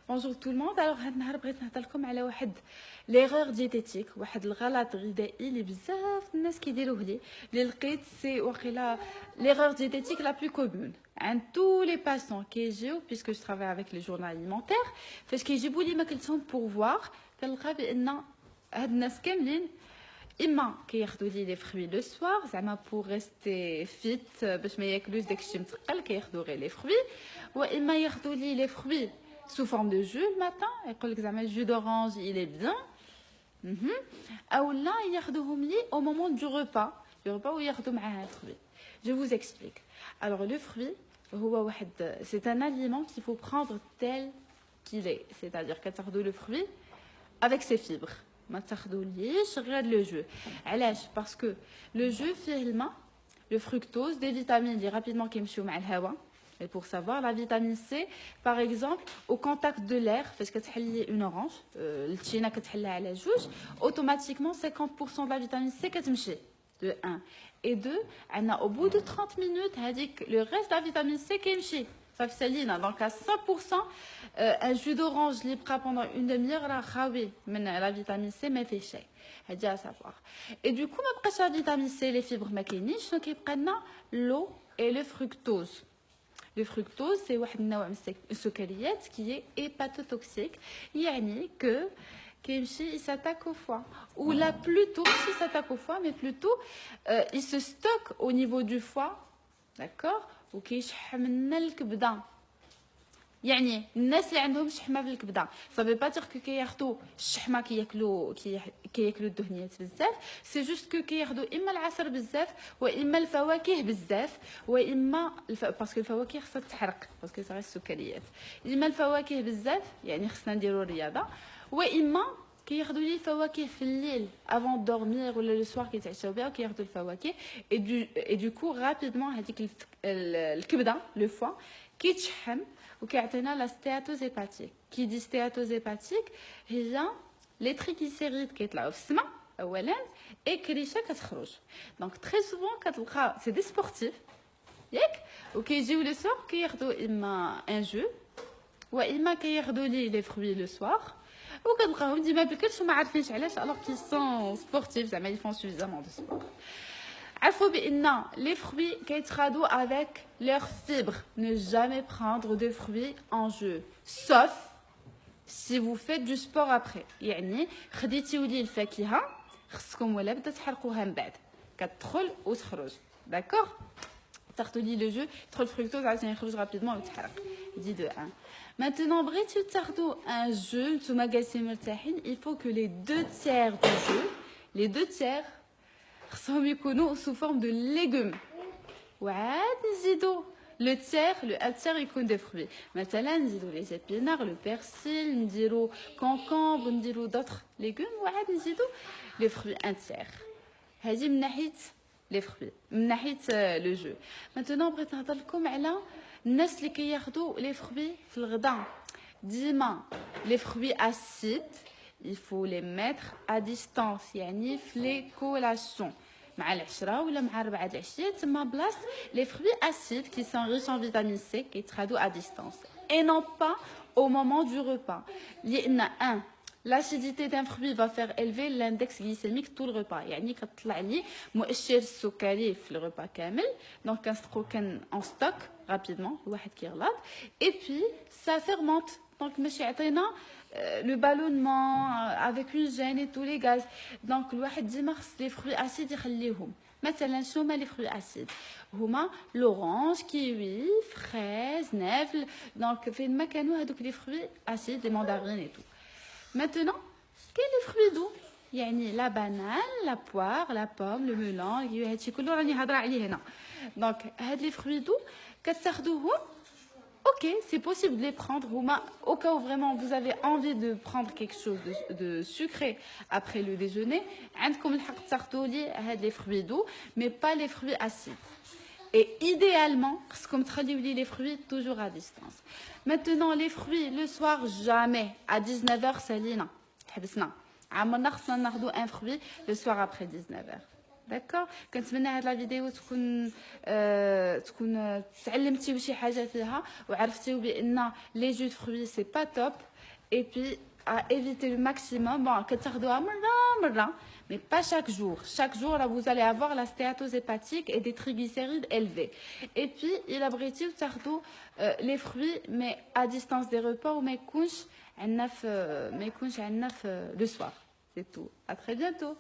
Bonjour tout le monde. Alors هاد النهار بغيت نهضر لكم على واحد l'erreur diététique, واحد الغلط غذائي اللي بزاف الناس كيديروه اللي لقيت سي واقيلا l'erreur diététique la plus commune عند tous les patients كيجيو puisque je travaille avec les journaux alimentaires فاش كيجيبوا لي ماكلتهم pour voir كنلقى بان هاد الناس كاملين اما كياخذوا لي لي فروي لو سوار زعما بور ريستي فيت باش ما ياكلوش داكشي مثقل كياخذوا غير لي فروي واما ياخذوا لي لي فروي sous forme de jus le matin يقول لك زعما jus d'orange il est bien او لا ياخذوهم لي au moment du repas وياخذوا معاه الفروي. Je vous explique. Alors le fruit هو واحد c'est un aliment qu'il faut prendre tel qu'il est, c'est-à-dire كتاخذوا le fruit avec ses fibres. ما تاخذوليش غير لو جو. علاش؟ باسكو لو جو فيه الماء لو fructose des vitamines اللي رابيدمون كيمشيو مع الهواء. Et pour savoir, la vitamine C, par exemple, au contact de l'air, parce que tu une orange, le tchina que tu à la juge, automatiquement 50% de la vitamine C qui de 1. Et 2, au bout de 30 minutes, le reste de la vitamine C qui ça fait saline. Donc à 100%, un jus d'orange libre pendant une demi-heure, la vitamine C m'a fait chier. C'est à savoir. Et du coup, la vitamine C, les fibres maquiniches, donc ils prennent l'eau et le fructose. Le fructose, c'est un sucriyat qui est hépatotoxique. Yani que il s'attaque au foie. Ou là, plutôt, s'il s'attaque au foie, mais plutôt, il se stocke au niveau du foie. D'accord? Ou qu'il يشحمنا الكبده. يعني الناس اللي عندهم شحمه في الكبده ça veut pas dire que كياخذوا الشحمه كياكلوا الدهنيات بزاف سي جوست كو كياخذوا اما العسل بزاف واما الفواكه بزاف واما باسكو الفواكه خصها تحرق باسكو صافي السكريات اما الفواكه بزاف يعني خصنا نديروا الرياضه واما كياخذوا لي الفواكه في الليل avant dormir ولا لو سوار كيتعشاو بها وكياخذوا الفواكه et du coup rapidement هذيك الكبده لو فوا كيتشحم وكيعطينا لا ستياتوز هيباتيك كي دي ستياتوز هيباتيك هي لي تريغليسيريد كيطلعوا في السما اولا اي كريشه كتخرج دونك تري سوفون كتلقى سي دي سبورتيف ياك وكيجيو لو سوار كياخذوا اما ان جو واما كياخذوا لي فروي لو سوار وكنلقاهم ديما بكرش وما عارفينش علاش الوغ كي سون سبورتيف زعما يفون سوفيزامون دو سبور. عرفوا بان les fruits كيتخادوا avec leurs fibres. Ne jamais prendre de fruits en jeu sauf si vous faites du sport après. يعني خديتيو لي الفاكهه خصكم ولا بدا تحرقوها من بعد كتدخل وتخرج داكوغ تاخذوا لي لو جو تدخل الفركتوز عشان يخرج رابيدمون ويتحرق دي دو 1. Maintenant بغيتو تاخذوا ان جو نتوما جالسين مرتاحين il faut que les 2 tiers du jeu les 2 tiers خصهم يكونوا sous forme de légumes وعاد نزيدوا le tiers le 1 tiers يكون des fruits مثلا نزيدوا les épinards le persil نديروا concombre نديروا d'autres légumes وعاد نزيدوا les fruits 1 tiers هذه من ناحيه les fruits من ناحيه le jeu. Maintenant بغيت نهضر لكم على الناس اللي كياخذوا les fruits في الغداء ديما les fruits acides il faut les mettre à distance يعني في لي كولاسيون مع العشرة ولا مع 4 العشية تما بلاص les fruits acides qui sont riches en vitamine C كيتخادوا à distance et non pas au moment du repas لأن 1 l'acidité d'un fruit va faire élever l'index glycémique tout le repas يعني كتطلع لي مؤشر السكري في الربا كامل دونك كنستقو كان en stock rapidement الواحد كيغلط et puis ça fermente donc ماشي يعطينا le ballonnement avec une gêne et tous les gaz donc الواحد ديما خص لي fruits acides يخليهم مثلا شنو هما لي fruits acides هما l'orange kiwi fraise nèfle donc فين ما كانوا هذوك لي fruits acides les mandarines et tout. Maintenant كاين لي fruits doux يعني لا بانان لا بوار لا بوم لو ميلون هادشي كله راني هضره عليه هنا دونك هاد لي fruits doux كتاخذوهم ok c'est possible de les prendre au cas où vraiment vous avez envie de prendre quelque chose de sucré après le déjeuner عندكم الحق تاخذوا لي هاد les fruits doux mais pas les fruits acides et idéalement خصكم تخليو لي les fruits toujours à distance. Maintenant les fruits le soir jamais à 19h سالينا حبسنا عمرنا خصنا ناخذوا un fruit le soir après 19h داكور. كنتمنى هاد لا فيديو تكون تعلمتيو شي حاجه فيها وعرفتيو بان لي جو دو فروي سي با توب. اي بي à éviter le maximum. Bon, كتاخدوها مرة mais pas chaque jour. Chaque jour là vous allez avoir la stéatose hépatique et des triglycérides élevés. Et puis il abrite تاخدو les fruits mais à distance des repas ou ما يكونش عندنا le soir. C'est tout. À très bientôt.